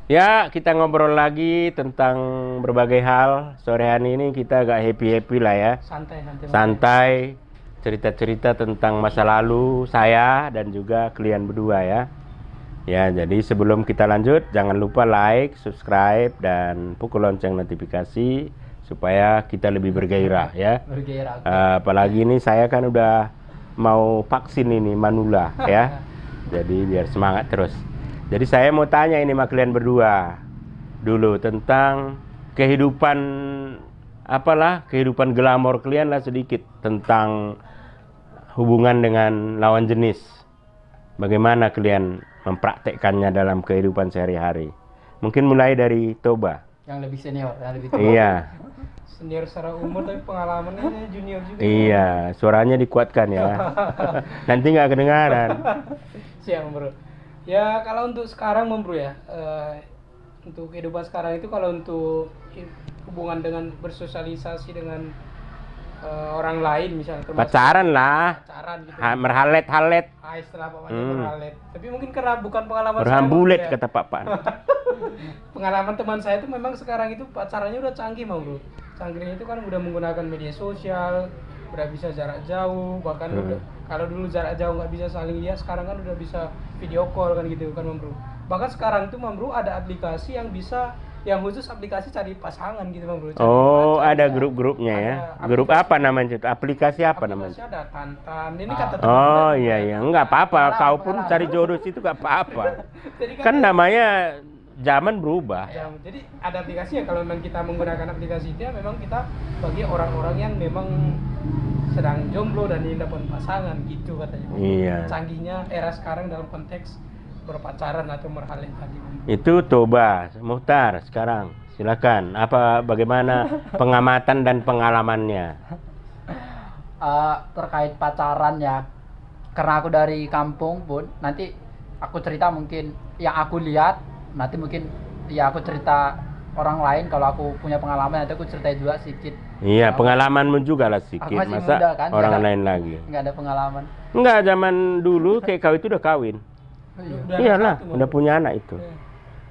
Ya, kita ngobrol lagi tentang berbagai hal. Sore hari ini kita agak happy-happy lah ya. Santai nanti. Santai, cerita-cerita tentang masa lalu saya dan juga kalian berdua ya. Ya, jadi sebelum kita lanjut, jangan lupa like, subscribe, dan pukul lonceng notifikasi supaya kita lebih bergairah ya. Bergairah. Apalagi ini saya kan udah mau vaksin ini manula ya. Jadi biar semangat terus. Jadi saya mau tanya ini sama kalian berdua dulu tentang kehidupan kehidupan glamor kalian lah sedikit tentang hubungan dengan lawan jenis. Bagaimana kalian mempraktekkannya dalam kehidupan sehari-hari? Mungkin mulai dari Toba. Yang lebih senior, yang lebih tua. Iya. Senior secara umur tapi pengalamannya junior juga. Iya, suaranya dikuatkan ya. Nanti nggak kedengaran. Siap bro. Ya kalau untuk sekarang bro ya, untuk kehidupan sekarang itu kalau untuk hubungan dengan bersosialisasi dengan orang lain misalnya termasuk Pacaran lah. pacaran gitu. Merhalet-halet. Istilah papanya berhalet. Tapi mungkin karena bukan pengalaman saya Berhambulet bro, ya. kata Pak. Pengalaman teman saya itu memang sekarang itu pacarannya udah canggih bro. Canggihnya itu kan udah menggunakan media sosial, udah bisa jarak jauh, bahkan udah, kalau dulu jarak jauh nggak bisa saling lihat, sekarang kan udah bisa video call kan gitu kan bro. Bahkan sekarang itu bro ada aplikasi yang bisa, yang khusus aplikasi cari pasangan gitu bro. Oh, ada grup-grupnya ya. Ada Grup apa namanya itu? Aplikasi apa namanya? aplikasi ada Tantan. Ini kata teman Oh saya iya juga. iya, enggak apa-apa. Kau pun Pengalaman. cari jodoh situ enggak apa-apa. Jadi Kan namanya zaman berubah. ya, jadi ada aplikasi ya, kalau memang kita menggunakan aplikasi itu ya memang kita bagi orang-orang yang memang sedang jomblo dan ingin dapat pasangan gitu katanya. Iya. Canggihnya era sekarang dalam konteks berpacaran atau merhalin tadi. Itu Toba, Muhtar sekarang. Silakan. Bagaimana pengamatan dan pengalamannya? Terkait pacaran ya, karena aku dari kampung pun, nanti aku cerita mungkin yang aku lihat, nanti mungkin ya aku cerita orang lain. Kalau aku punya pengalaman nanti aku ceritain juga sedikit. Iya, pengalamanmu juga lah sedikit. Aku masih Masa muda kan, orang ya. lain lagi? Nggak ada pengalaman. Enggak, zaman dulu kayak kau itu udah kawin. Oh, iya. Udah Iyalah, satu, udah punya anak itu. Iya.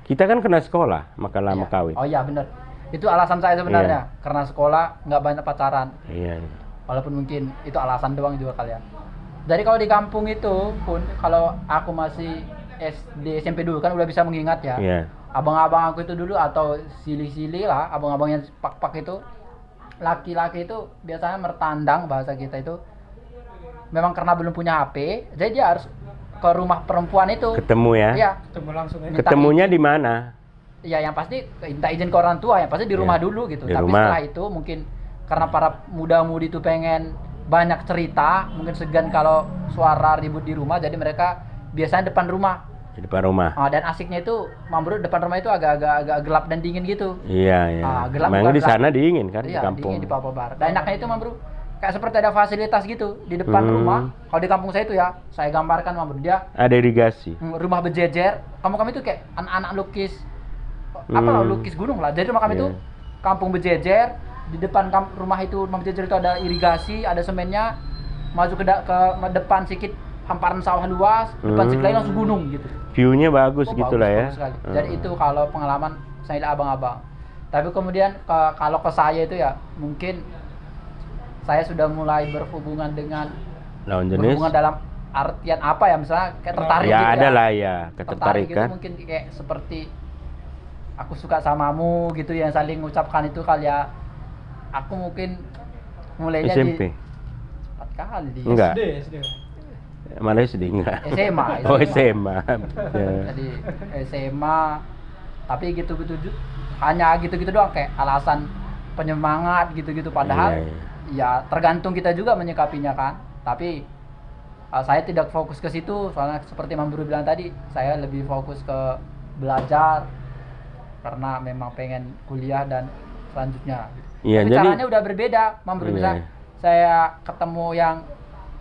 Kita kan kena sekolah, maka lama Iya. kawin. Oh iya benar, itu alasan saya sebenarnya. Karena sekolah nggak banyak pacaran, Iya. walaupun mungkin itu alasan doang juga kalian. Jadi kalau di kampung itu pun, kalau aku masih SD SMP dulu kan udah bisa mengingat ya. Iya. Abang-abang aku itu dulu atau sili-sili lah, abang-abang yang pak-pak itu, laki-laki itu biasanya mertandang, bahasa kita itu, memang karena belum punya HP, jadi dia harus ke rumah perempuan itu. Ketemu ya. Iya, Ketemu langsung ya. Ketemunya di mana? ya yang pasti minta izin ke orang tua, yang pasti di rumah Iya, dulu gitu. di Tapi rumah. setelah itu mungkin karena para muda-mudi itu pengen banyak cerita, mungkin segan kalau suara ribut di rumah, jadi mereka biasanya depan rumah. Di depan rumah. Dan asiknya itu, Mambrut, depan rumah itu agak gelap dan dingin gitu. Iya, iya. Gelap Memang bukan di sana dingin kan, di Iya, kampung. dingin di Papua. Dan enaknya itu Mambrut, kayak seperti ada fasilitas gitu di depan rumah. Kalau di kampung saya itu ya, saya gambarkan Mambrut, dia Ada irigasi. rumah berjejer. Kamu itu kayak anak-anak lukis lukis gunung lah. Jadi rumah kami itu kampung berjejer. Di depan rumah itu, rumah berjejer itu ada irigasi, ada semennya. Maju ke depan sedikit hamparan sawah luas, depan sedikit lagi langsung gunung gitu. View-nya bagus gitu lah ya. Bagus sekali. Jadi itu kalau pengalaman saya lihat abang-abang. Tapi kemudian kalau ke saya itu ya, mungkin saya sudah mulai berhubungan dengan Lawan jenis. berhubungan dalam artian apa ya, misalnya kayak tertarik Ya gitu ada ya. lah ya, Tertarik gitu ketertarikan. mungkin kayak seperti aku suka samamu gitu, yang saling mengucapkan itu kali ya. Aku mungkin mulainya SMP. cepat kali di Enggak. SD. Malah SD enggak. SMA. Oh, SMA. Ya. Jadi SMA, tapi hanya gitu-gitu doang, kayak alasan penyemangat gitu-gitu, padahal Iya, iya. ya tergantung kita juga menyikapinya kan. Tapi saya tidak fokus ke situ, soalnya seperti Mamburu bilang tadi, saya lebih fokus ke belajar karena memang pengen kuliah dan selanjutnya. Iya, Tapi jadi- caranya udah berbeda, Mamburu. Iya. Misalnya saya ketemu yang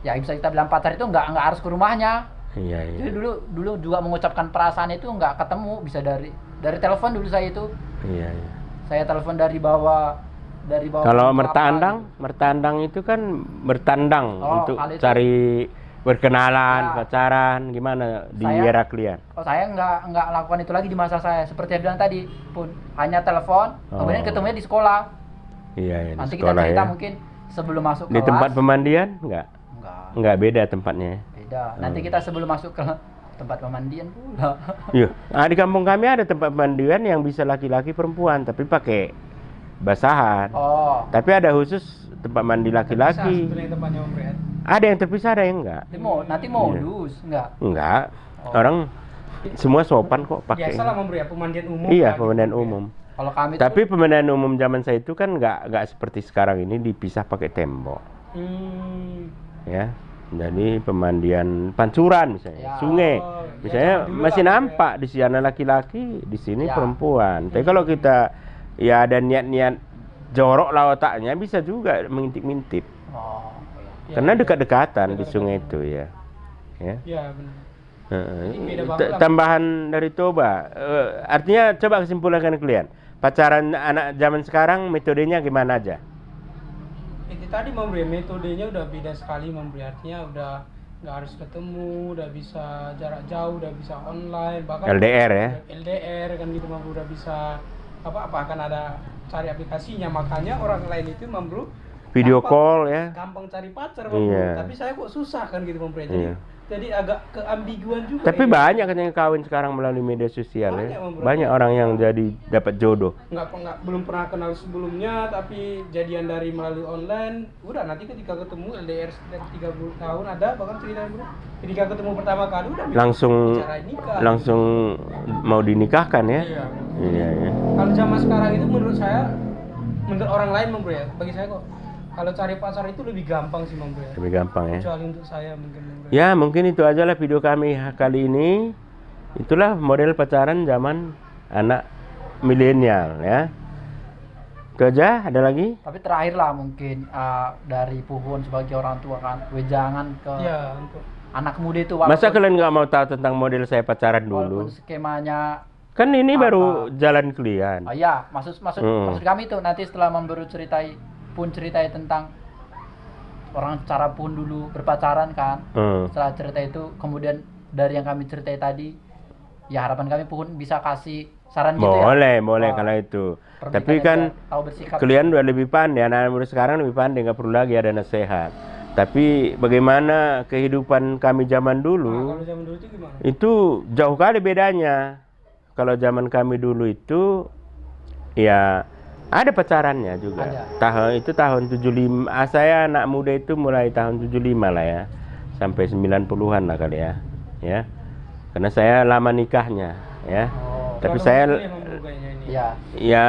ya bisa kita bilang pacar itu nggak harus ke rumahnya. Iya, iya. Jadi dulu juga mengucapkan perasaan itu nggak ketemu, bisa dari telepon dulu saya itu. Iya, iya. Saya telepon dari bawah Kalau kelapa mertandang itu kan bertandang Oh, untuk kalau itu- cari berkenalan, Ya. pacaran, gimana di Saya- era kalian? Oh, saya nggak lakukan itu lagi di masa saya. Seperti yang bilang tadi pun hanya telepon, kemudian Oh. ketemunya di sekolah. Iya, ya, di Nanti kita sekolah cerita ya. mungkin sebelum masuk Di kelas. tempat pemandian enggak? Enggak, Beda tempatnya. beda. Nanti Hmm. kita sebelum masuk ke tempat pemandian pula. Iya. Di kampung kami ada tempat pemandian yang bisa laki-laki perempuan tapi pakai basahan. Oh, Tapi ada khusus tempat mandi Bisa laki-laki. sebetulnya tempatnya Om Bre. Ada yang terpisah, ada yang enggak. nanti modus, enggak. Enggak. Oh. Orang semua sopan kok pakai. Biasa lah Om Bre, pemandian umum. Iya, lah, pemandian gitu, Om Bre. umum. Kalau kami Tapi tuh, pemandian umum zaman saya itu kan enggak seperti sekarang ini dipisah pakai tembok, ya. Jadi pemandian pancuran misalnya, Ya. sungai. Oh, ya, Misalnya zaman dulu masih lah, nampak di sana laki-laki, di sini Ya. perempuan. Tapi kalau kita ya ada niat-niat jorok lah otaknya bisa juga mengintip-ngintip. oh, Ya, Karena ya. dekat-dekatan di Dekat-dekatan. sungai itu ya. Ya. Iya benar. Heeh. Jadi beda banget lah. Tambahan dari Toba, artinya coba kesimpulankan kalian. Pacaran anak zaman sekarang metodenya gimana aja? Itu tadi Mam Bre, metodenya udah beda sekali Mam Bre. Artinya udah nggak harus ketemu, udah bisa jarak jauh, udah bisa online, bahkan LDR ya. LDR kan gitu Mam Bro, udah bisa apa akan ada cari aplikasinya, makanya orang lain itu Mam Bro Video gampang- call ya. gampang cari pacar Mam Bro. Iya. Tapi saya kok susah kan gitu Mam Bro. Iya. Jadi agak keambiguan juga. Tapi ini. banyak kan yang kawin sekarang melalui media sosial Banyak, ya. Bang, Bro. Banyak orang yang jadi dapat jodoh. Belum pernah kenal sebelumnya tapi jadian dari melalui online, udah nanti ketika ketemu LDR sekitar 30 tahun ada bahkan cerita Bro, ketika ketemu pertama kali udah Langsung bicara nikah. langsung mau dinikahkan ya. Iya. Iya ya. Kalau zaman sekarang itu menurut saya, menurut orang lain Bang Bro ya, bagi saya kok kalau cari pacar itu lebih gampang sih Bang Bro ya. Lebih gampang ya. Kecuali untuk saya mungkin Bang Bro. Ya, mungkin itu aja lah video kami kali ini. Itulah model pacaran zaman anak milenial ya. Itu aja, ada lagi? tapi terakhir lah mungkin dari Puhun sebagai orang tua kan, wejangan ke Iya, untuk anak muda itu Masa kalian nggak mau tahu tentang model saya pacaran walaupun dulu? skemanya. Kan ini Apa? baru jalan kalian. Oh iya, maksud Hmm. kami tuh nanti setelah memberi ceritai tentang orang cara Pun dulu berpacaran kan. Setelah cerita itu kemudian dari yang kami ceritai tadi, ya harapan kami Pun bisa kasih saran gitu ya. Boleh Oh, kalau itu. pernikahan Tapi yang kan bisa tahu bersikap. kalian udah lebih pandai, anak muda sekarang lebih pandai, nggak perlu lagi ada nasihat. Tapi bagaimana kehidupan kami zaman Nah, dulu? kalau zaman dulu itu gimana? Itu jauh kali bedanya. Kalau zaman kami dulu itu ya ada pacarannya juga. Ada. Tahun 75. Saya anak muda itu mulai tahun 75 lah ya. Sampai 90-an lah kali ya. Ya. Karena saya lama nikahnya ya. Oh, Tapi Terlalu saya muda ya, Bang Bro, kayaknya ini. ya. ya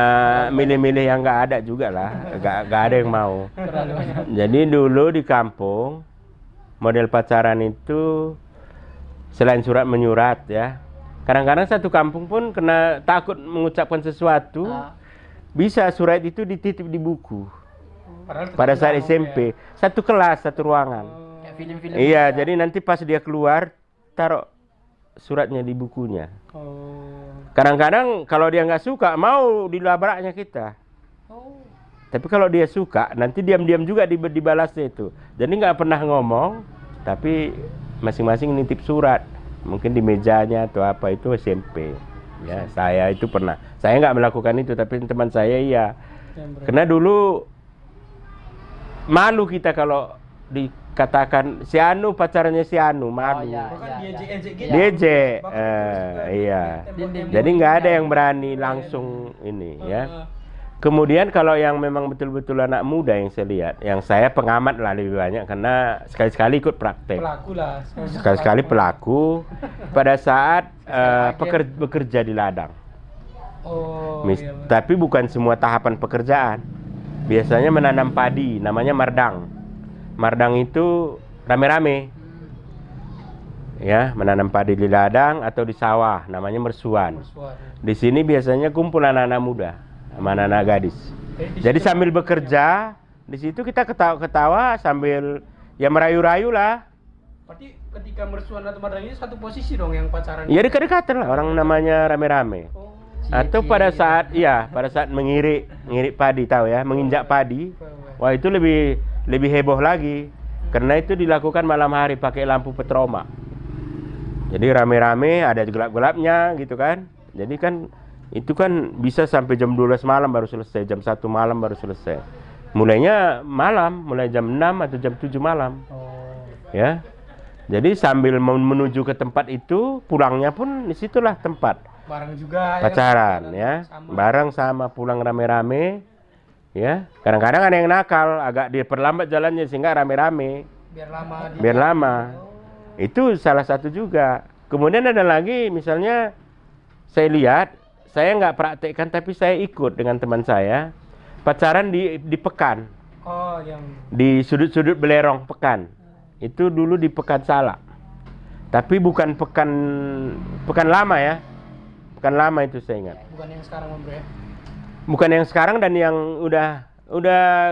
milih-milih yang nggak ada juga lah. Nggak ada yang mau. Terlalu banyak. Jadi dulu di kampung model pacaran itu selain surat menyurat ya. Kadang-kadang satu kampung pun kena takut mengucapkan sesuatu, Nah, bisa surat itu dititip di buku. Padahal tetap Pada saat jauh, SMP, satu kelas, satu ruangan. ya. kayak film-film. Iya, gitu ya. jadi nanti pas dia keluar taruh suratnya di bukunya. Oh. Kadang-kadang kalau dia nggak suka mau dilabraknya kita. Oh. Tapi kalau dia suka, nanti diam-diam juga dibalasnya itu. Jadi nggak pernah ngomong, tapi masing-masing nitip surat. Mungkin di mejanya atau apa, itu SMP. Ya, saya itu pernah. Saya nggak melakukan itu, tapi teman saya iya. Ya, Bro. Karena dulu malu kita kalau dikatakan si Anu pacarnya si Anu, malu. iya. Bukan Iya, diejek-ejek iya. gitu. DJ, Bahkan juga iya. tembok-tembok Jadi nggak ada gitu. yang berani langsung ini ya. Heeh. Kemudian kalau yang memang betul-betul anak muda yang saya lihat, yang saya pengamat lah lebih banyak karena sekali-sekali ikut praktek, Pelaku lah. sekali-sekali pelaku pada saat bekerja di ladang. Oh, iya, Bang. Tapi bukan semua tahapan pekerjaan. Biasanya menanam padi, namanya mardang. Mardang itu rame-rame. Ya, menanam padi di ladang atau di sawah, namanya mersuan. Mersuan. Di sini biasanya kumpul anak-anak muda sama anak-anak gadis. Jadi sambil bekerja, di situ kita ketawa-ketawa sambil ya merayu-rayu lah. Berarti ketika mersuan atau mardang ini satu posisi dong yang pacaran. Ya dekat-dekatan lah, orang namanya rame-rame. Oh. Atau pada saat pada saat mengirik padi, tahu ya, menginjak padi. Wah, itu lebih heboh lagi. Karena itu dilakukan malam hari pakai lampu petroma. Jadi rame-rame, ada gelap-gelapnya gitu kan. Jadi kan itu kan bisa sampai jam 12 malam baru selesai, jam 1 malam baru selesai. Mulainya malam, mulai jam 6 atau jam 7 malam. Ya. Jadi sambil menuju ke tempat itu, pulangnya pun disitulah tempat. Bareng juga Pacaran ya. Bareng sama pulang rame-rame. Ya, kadang-kadang ada yang nakal, agak diperlambat jalannya sehingga rame-rame. Biar lama. Itu salah satu juga. Kemudian ada lagi, misalnya saya lihat, saya nggak praktekkan tapi saya ikut dengan teman saya pacaran di pekan. Oh, yang di sudut-sudut belerong pekan. Itu dulu di Pekan Salak. Tapi bukan pekan lama ya. Pekan lama itu saya ingat. bukan yang sekarang Bro ya. Bukan yang sekarang dan yang udah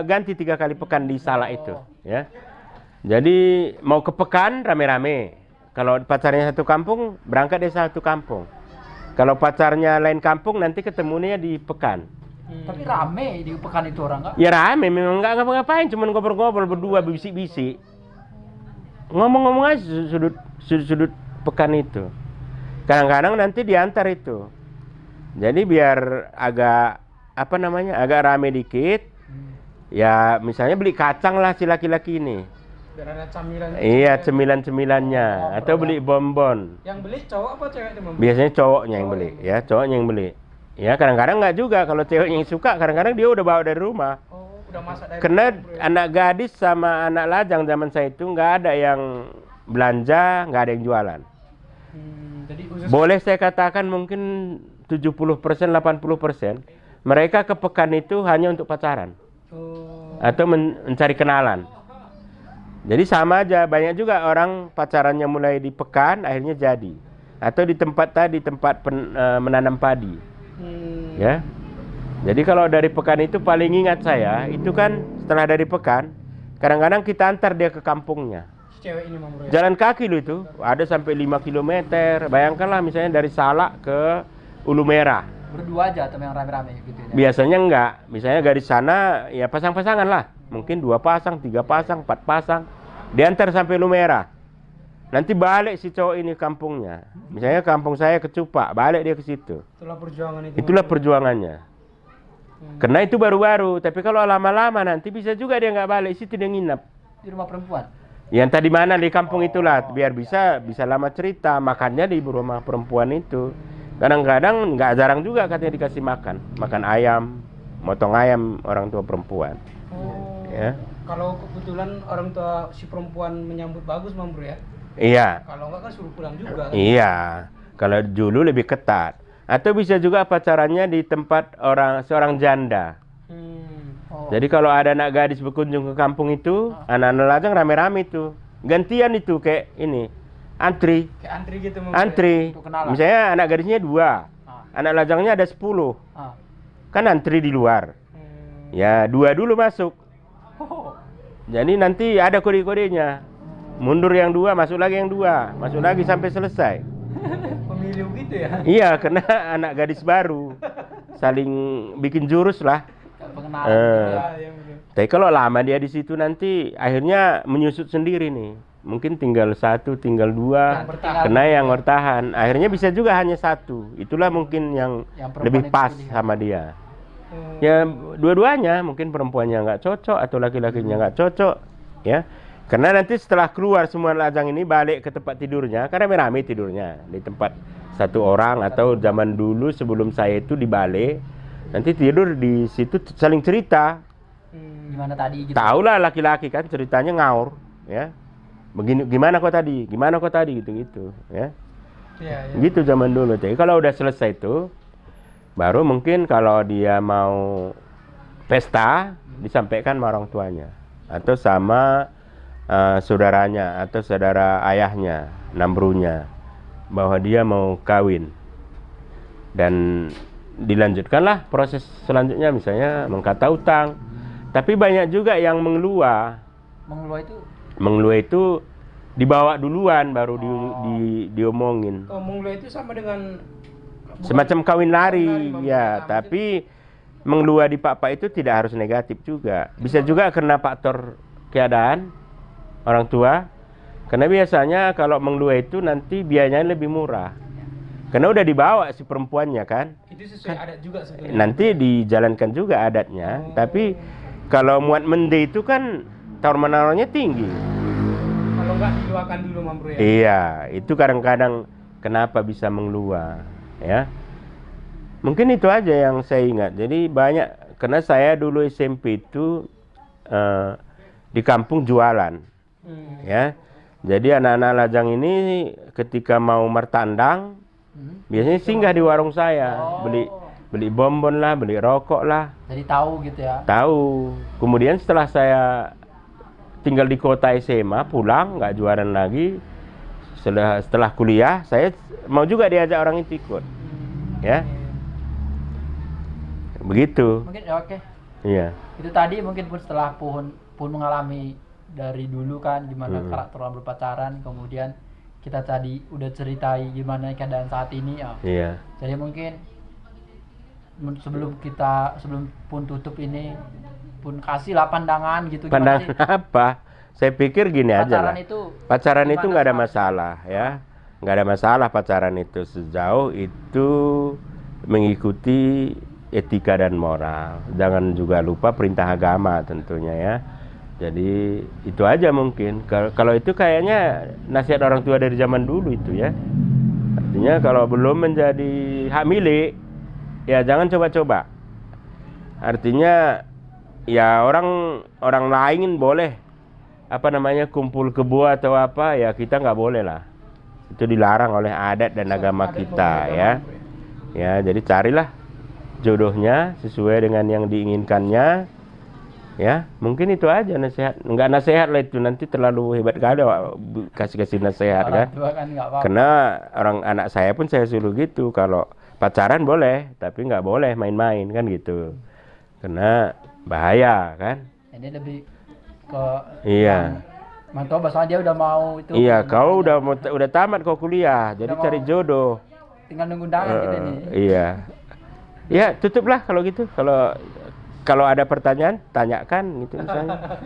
ganti 3 kali pekan di Salak itu, ya. Jadi mau ke pekan rame-rame. Kalau pacarnya satu kampung, berangkat dari satu kampung. Kalau pacarnya lain kampung, nanti ketemunya di pekan. Tapi rame di pekan itu orang nggak? Ya rame, memang nggak ngapa-ngapain, cuman ngobrol-ngobrol berdua, bisik-bisik. Ngomong-ngomong aja sudut pekan itu. Kadang-kadang nanti diantar itu. Jadi biar agak agak rame dikit. Ya misalnya beli kacang lah si laki-laki ini. Biar ada camilan. Iya, cemilan-cemilannya atau beli bonbon. Yang beli cowok apa cewek itu, Bang? Biasanya cowoknya yang beli, ya, cowoknya yang beli. Ya, kadang-kadang nggak juga, kalau ceweknya yang suka, kadang-kadang dia udah bawa dari rumah. Oh, udah masak dari Karena rumah, Bro, ya? anak gadis sama anak lajang zaman saya itu nggak ada yang belanja, nggak ada yang jualan. Jadi khusus Boleh saya katakan mungkin 70%, 80% mereka ke pekan itu hanya untuk pacaran atau mencari kenalan. Jadi sama aja, banyak juga orang pacarannya mulai di pekan akhirnya jadi, atau di tempat menanam padi. Ya. Jadi kalau dari pekan itu paling ingat saya itu kan setelah dari pekan kadang-kadang kita antar dia ke kampungnya. cewek ini, Bang Bro, ya? Jalan kaki loh itu, ada sampai 5 km. Bayangkanlah misalnya dari Salak ke Ulu Merah. Berdua aja atau yang rame-rame gitu ya? Biasanya enggak, misalnya dari sana ya pasang-pasangan lah. Mungkin 2 pasang, 3 pasang, 4 pasang. Diantar sampai Ulu Merah. Nanti balik si cowok ini kampungnya. Misalnya kampung saya ke Cupak, balik dia ke situ. Itulah perjuangan itu. Itulah perjuangannya. Karena itu baru-baru, tapi kalau lama-lama nanti bisa juga dia nggak balik, situ dia nginap. Di rumah perempuan? Yang tadi mana di kampung itulah, biar bisa lama cerita. Makannya di rumah perempuan itu. Kadang-kadang nggak jarang juga katanya dikasih makan ayam, motong ayam orang tua perempuan. Ya. Kalau kebetulan orang tua si perempuan menyambut bagus, Bang Bro, ya? Iya. Kalau enggak kan suruh pulang juga kan? Iya. Kalau dulu lebih ketat. Atau bisa juga pacarannya di tempat seorang janda. Jadi kalau ada anak gadis berkunjung ke kampung itu, anak-anak lajang rame-rame itu. Gantian itu kayak ini. Antri. Kayak antri gitu, Bang Bro, ya? Antri. Untuk kenalan. Misalnya anak gadisnya 2. Anak lajangnya ada 10. Kan antri di luar. Ya, 2 dulu masuk. Jadi nanti ada kode-kodenya. Mundur yang 2, masuk lagi yang 2. Masuk lagi sampai selesai. Pemilu gitu ya? Iya, karena anak gadis baru. Saling bikin jurus lah. Pengenalan gitu ya. Ya, bener. Tapi kalau lama dia di situ nanti akhirnya menyusut sendiri nih. Mungkin tinggal 1, tinggal 2. Yang bertahan. Kena yang bertahan. Akhirnya bisa juga hanya 1. Itulah mungkin yang perempuan lebih itu pas pilih. sama dia. Ya dua-duanya, mungkin perempuannya nggak cocok atau laki-lakinya nggak cocok, ya. Karena nanti setelah keluar semua lajang ini balik ke tempat tidurnya, karena rame tidurnya di tempat satu orang atau zaman dulu sebelum saya itu di balik, nanti tidur di situ saling cerita. Gimana tadi gitu? Tahu lah laki-laki kan ceritanya ngaur, ya. Begini, gimana kok tadi, gitu-gitu, ya. Iya, iya. Gitu zaman dulu. Jadi kalau udah selesai itu, baru mungkin kalau dia mau pesta disampaikan sama orang tuanya atau sama saudaranya atau saudara ayahnya, nambrunya, bahwa dia mau kawin. Dan dilanjutkanlah proses selanjutnya, misalnya mengkata utang. Tapi banyak juga yang mengelua. Mengelua itu dibawa duluan baru diomongin. Mengelua itu sama dengan Semacam kawin lari, Bang. ya. Tapi mengelua di papa itu tidak harus negatif juga. Bisa juga karena faktor keadaan, orang tua. Karena biasanya kalau menglua itu nanti biayanya lebih murah. Karena udah dibawa si perempuannya kan. Itu sesuai adat juga sebenarnya. Nanti dijalankan juga adatnya. Tapi kalau muat mende itu kan tawar menawarnya tinggi. Kalau nggak diluakan dulu Mam Bro ya. Iya, itu kadang-kadang kenapa bisa menglua, ya. Mungkin itu aja yang saya ingat. Jadi banyak, karena saya dulu SMP itu di kampung jualan, ya. Jadi anak-anak lajang ini ketika mau mertandang, biasanya singgah di warung saya, beli bonbon lah, beli rokok lah. Jadi tahu gitu ya. Tahu. Kemudian setelah saya tinggal di kota SMA, pulang nggak jualan lagi. Setelah kuliah, saya mau juga diajak orang itu ikut, ya. Begitu. Mungkin ya, oke. Iya. Itu tadi mungkin pun setelah pun mengalami dari dulu kan gimana karakter orang berpacaran, kemudian kita tadi udah ceritai gimana keadaan saat ini ya. Iya. Jadi mungkin sebelum pun tutup ini pun kasihlah pandangan gitu. Gimana Pandangan sih apa? Saya pikir gini aja lah. Pacaran itu nggak ada gimana masalah, ya. Nggak ada masalah pacaran itu sejauh itu mengikuti etika dan moral. Jangan juga lupa perintah agama tentunya ya. Jadi itu aja mungkin. Kalau itu kayaknya nasihat orang tua dari zaman dulu itu ya. Artinya kalau belum menjadi hak milik, ya jangan coba-coba. Artinya ya orang lain boleh kumpul kebo atau apa, ya kita nggak boleh lah. Itu dilarang oleh adat dan agama kita ya. Ya jadi carilah jodohnya sesuai dengan yang diinginkannya. Ya, mungkin itu aja nasihat. Enggak nasihat lah itu, nanti terlalu hebat kali kasih nasihat kan. Karena anak saya pun saya suruh gitu, kalau pacaran boleh, tapi nggak boleh main-main kan gitu. Karena bahaya kan. Ini lebih ke iya. Mantap, bahasa dia udah mau itu. Iya, kau udah tamat kau kuliah, jadi cari jodoh. Tinggal nunggu undangan kita nih. Iya. Ya, tutuplah kalau gitu. Kalau ada pertanyaan, tanyakan gitu misalnya.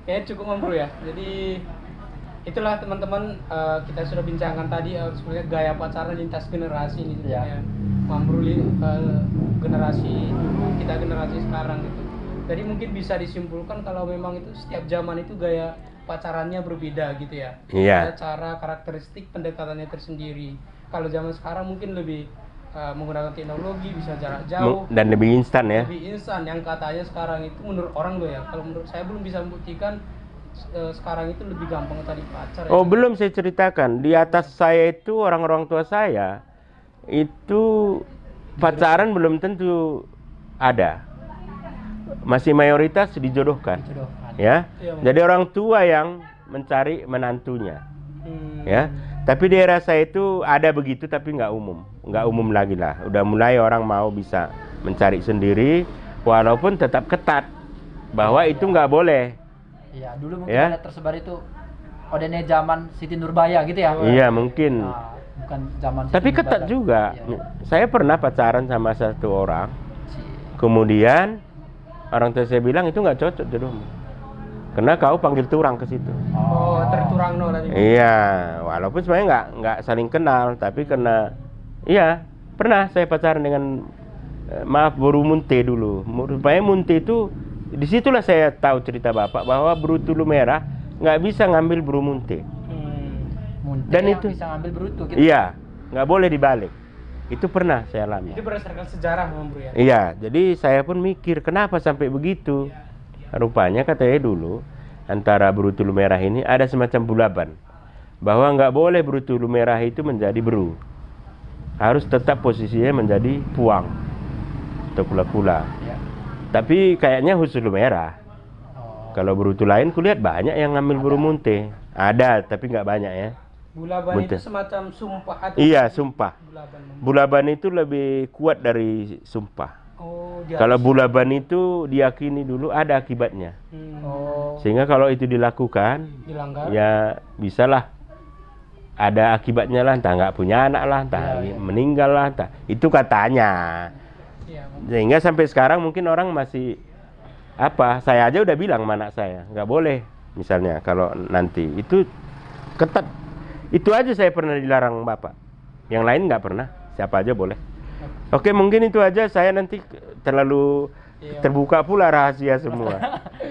Kayaknya cukup Mam Bro ya. Jadi itulah teman-teman, kita sudah bincangkan tadi sebenarnya gaya pacaran lintas generasi ini sebenarnya. Mam Bro generasi dulu, kita generasi sekarang gitu. Jadi mungkin bisa disimpulkan kalau memang itu setiap zaman itu gaya pacarannya berbeda gitu ya. Iya. Ada cara karakteristik pendekatannya tersendiri. Kalau zaman sekarang mungkin lebih menggunakan teknologi, bisa jarak jauh dan lebih instan ya. Lebih instan yang katanya sekarang itu menurut orang loh ya. Kalau menurut saya belum bisa membuktikan sekarang itu lebih gampang tadi pacar. Oh, belum saya ceritakan. Di atas saya itu orang tua saya itu pacaran belum tentu ada. Masih mayoritas dijodohkan. Ya. Jadi orang tua yang mencari menantunya. Ya. Tapi di era saya itu ada begitu, tapi nggak umum lagi lah. Udah mulai orang mau bisa mencari sendiri, walaupun tetap ketat bahwa itu nggak boleh. Iya, dulu mungkin ada tersebar itu odene zaman Siti Nurbaya gitu ya. Iya mungkin. Nah, bukan zaman Siti tapi Nurbaya. ketat juga. Iya. Saya pernah pacaran sama satu orang, kemudian orang tua saya bilang itu nggak cocok jodohmu. Karena kau panggil turang ke situ. Oh, terturang no tadi. Iya, walaupun sebenarnya nggak saling kenal, tapi karena pernah saya pacaran dengan buru munte dulu. Rupanya munte itu disitulah saya tahu cerita bapak bahwa berutu merah nggak bisa ngambil buru munte. Munte Dan yang itu bisa ngambil berutu gitu. Iya, nggak boleh dibalik. Itu pernah saya alami. Itu berdasarkan sejarah Mam Bro ya. Iya, jadi saya pun mikir kenapa sampai begitu. Rupanya katanya dulu antara berutu merah ini ada semacam bulaban, bahwa nggak boleh berutu merah itu menjadi beru, harus tetap posisinya menjadi puang atau kula-kula. Ya. Tapi kayaknya khusus merah. Kalau berutu lain kulihat banyak yang ngambil buru munte. Ada, tapi nggak banyak ya. Bulaban itu semacam sumpah atau Iya, sumpah. Bulaban. Bulaban itu lebih kuat dari sumpah. Oh, Kalau bulaban itu diyakini dulu ada akibatnya. Sehingga kalau itu dilakukan, dilanggar, ya bisalah ada akibatnya lah, entah nggak punya anak lah, entah meninggal lah, entah. Itu katanya. Iya, Sehingga sampai sekarang mungkin orang masih saya aja udah bilang sama anak saya, nggak boleh misalnya kalau nanti itu ketat. Itu aja saya pernah dilarang bapak. Yang lain nggak pernah. Siapa aja boleh. Oke, mungkin itu aja. Saya nanti terlalu terbuka pula rahasia semua.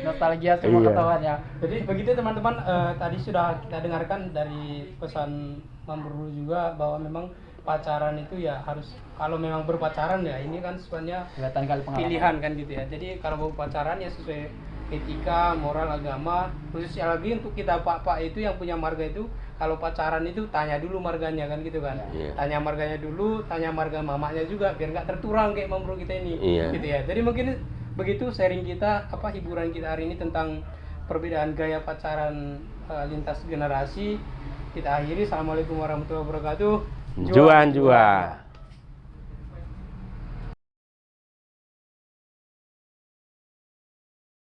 Nostalgia semua Iya. ketahuan ya. Jadi begitu teman-teman, tadi sudah kita dengarkan dari pesan Mam Bro juga bahwa memang pacaran itu ya harus, kalau memang berpacaran ya ini kan sebenarnya Kelihatan kali pengalaman. pilihan kan gitu ya. Jadi kalau mau pacaran ya sesuai etika, moral, agama. Khususnya lagi untuk kita pak-pak itu yang punya marga itu, kalau pacaran itu tanya dulu marganya kan gitu kan. Iya. Tanya marganya dulu, tanya marga mamanya juga biar nggak terturang kayak Mam Bro kita ini. Iya. Gitu ya. Jadi mungkin begitu sharing kita, hiburan kita hari ini tentang perbedaan gaya pacaran lintas generasi. Kita akhiri. Assalamualaikum warahmatullahi wabarakatuh. Juan.